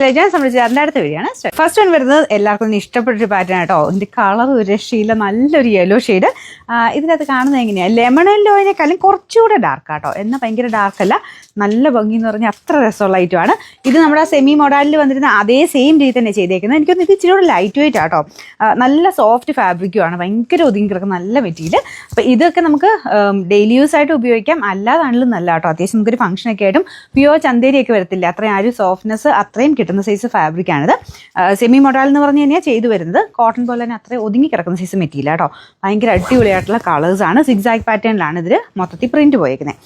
ഞാൻ സംബന്ധിച്ച് അതിൻ്റെ അടുത്ത വരികയാണ്. ഫസ്റ്റ് വൺ വരുന്നത് എല്ലാവർക്കും ഇഷ്ടപ്പെട്ടൊരു പാറ്റേൺ കേട്ടോ. ഇതിൻ്റെ കളർ ഒരു രക്ഷയില്ല, നല്ലൊരു യെല്ലോ ഷെയ്ഡ്. ഇതിനകത്ത് കാണുന്നത് എങ്ങനെയാണ്, ലെമൺ യെല്ലോയിനെക്കാളും കുറച്ചുകൂടെ ഡാർക്ക് ആട്ടോ. എന്നാൽ ഭയങ്കര ഡാർക്കല്ല, നല്ല ഭംഗി എന്ന് പറഞ്ഞാൽ അത്ര രസമുള്ള ഐറ്റമാണ്. ഇത് നമ്മുടെ സെമി മോഡലിൽ വന്നിരുന്ന അതേ സെയിം രീതി തന്നെ ചെയ്തേക്കുന്നത്. എനിക്കൊന്ന് ഇത് ഇച്ചിരി കൂടെ ലൈറ്റ് വെയിറ്റ് ആട്ടോ, നല്ല സോഫ്റ്റ് ഫാബ്രിക്കുമാണ്, ഭയങ്കര ഒതുങ്ങി കിടക്കുന്ന നല്ല മെറ്റീരിയൽ. അപ്പോൾ ഇതൊക്കെ നമുക്ക് ഡെയിലി യൂസ് ആയിട്ട് ഉപയോഗിക്കാം, അല്ലാതാണെങ്കിലും നല്ല കേട്ടോ. അത്യാവശ്യം നമുക്കൊരു ഫംഗ്ഷനൊക്കെ ആയിട്ടും പ്യുവർ ചന്തേരിയൊക്കെ വരത്തില്ല, അത്രയും ആ ഒരു സോഫ്റ്റ്നെസ് അത്രയും കിട്ടുന്ന സൈസ് ഫാബ്രിക്കാണിത്. സെമി മോഡൽ എന്ന് പറഞ്ഞു കഴിഞ്ഞാൽ ചെയ്തു വരുന്നത് കോട്ടൺ പോലെ തന്നെ അത്രയും ഒതുങ്ങി കിടക്കുന്ന സൈസ് മെറ്റീരിയൽ കേട്ടോ. ഭയങ്കര അടിപൊളിയായിട്ടുള്ള കളേഴ്സാണ്. സിഗ്സാഗ് പാറ്റേണിലാണ് ഇതിൽ മൊത്തത്തിൽ പ്രിന്റ് പോയേക്കുന്നത്.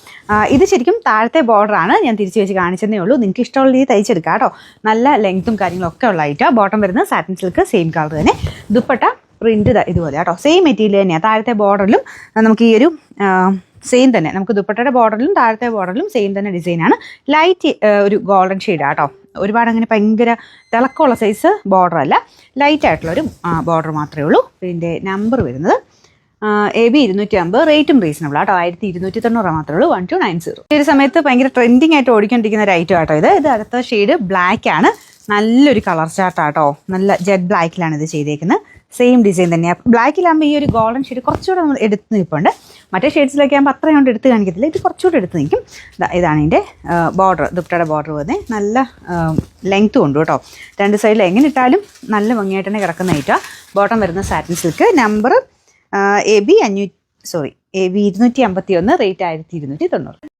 ഇത് ശരിക്കും താഴത്തെ ബോർഡറാണ്, ഞാൻ തിരിച്ച് വെച്ച് കാണിച്ചതേ ഉള്ളൂ. നിങ്ങൾക്ക് ഇഷ്ടമുള്ള രീതി തയ്ച്ചെടുക്കാം കേട്ടോ. നല്ല ലെങ്ത്തും കാര്യങ്ങളൊക്കെ ഉള്ള ഐറ്റം. ബോട്ടം വരുന്നത് സാറ്റിൻ സിൽക്ക്, സെയിം കളർ തന്നെ. ദുപ്പട്ട പ്രിന്റ് ഇതുപോലെ കേട്ടോ, സെയിം മെറ്റീരിയൽ തന്നെയാണ്. താഴത്തെ ബോർഡറിലും നമുക്ക് ഈ ഒരു സെയിം തന്നെ, നമുക്ക് ദുപ്പട്ടയുടെ ബോർഡറിലും താഴത്തെ ബോർഡറിലും സെയിം തന്നെ ഡിസൈനാണ്. ലൈറ്റ് ഒരു ഗോൾഡൻ ഷെയ്ഡാണ് കേട്ടോ. ഒരുപാട് അങ്ങനെ ഭയങ്കര തിളക്കമുള്ള സൈസ് ബോർഡർ അല്ല, ലൈറ്റ് ആയിട്ടുള്ളൊരു ബോർഡർ മാത്രമേ ഉള്ളൂ. ഇതിൻ്റെ നമ്പർ വരുന്നത് AB 250, റേറ്റും റീസണബിൾ ആട്ടോ. 1290 മാത്രമേ ഉള്ളൂ. 1290. ഈ ഒരു സമയത്ത് ഭയങ്കര ട്രെൻഡിങ് ആയിട്ട് ഓടിക്കൊണ്ടിരിക്കുന്ന ഒരു ഐറ്റം ആട്ടോ ഇത്. അടുത്ത ഷെയ്ഡ് ബ്ലാക്ക് ആണ്, നല്ലൊരു കളർ ചാർട്ടാട്ടോ. നല്ല ജെറ്റ് ബ്ലാക്കിലാണ് ഇത് ചെയ്തേക്കുന്നത്. സെയിം ഡിസൈൻ തന്നെയാണ്. ബ്ലാക്കിലാകുമ്പോൾ ഈ ഒരു ഗോൾഡൻ ഷെയ്ഡ് കുറച്ചുകൂടെ നമ്മൾ എടുത്ത് നിൽപ്പുണ്ട്. മറ്റേ ഷെയ്ഡ്സിലൊക്കെ ആകുമ്പോൾ അത്രയും കൊണ്ട് എടുത്ത് കാണിക്കത്തില്ല, ഇത് കുറച്ചുകൂടെ എടുത്ത് നിൽക്കും. ഇതാണ് ഇതിൻ്റെ ബോർഡർ, ദുപ്പട്ടയുടെ ബോർഡർ വന്ന് നല്ല ലെങ്ത്തും ഉണ്ട് കേട്ടോ. രണ്ട് സൈഡിൽ എങ്ങനെ ഇട്ടാലും നല്ല ഭംഗിയായിട്ട് തന്നെ കിടക്കുന്ന ഐറ്റാ. ബോട്ടം വരുന്ന satin silk. Number AB 251, rate 1290.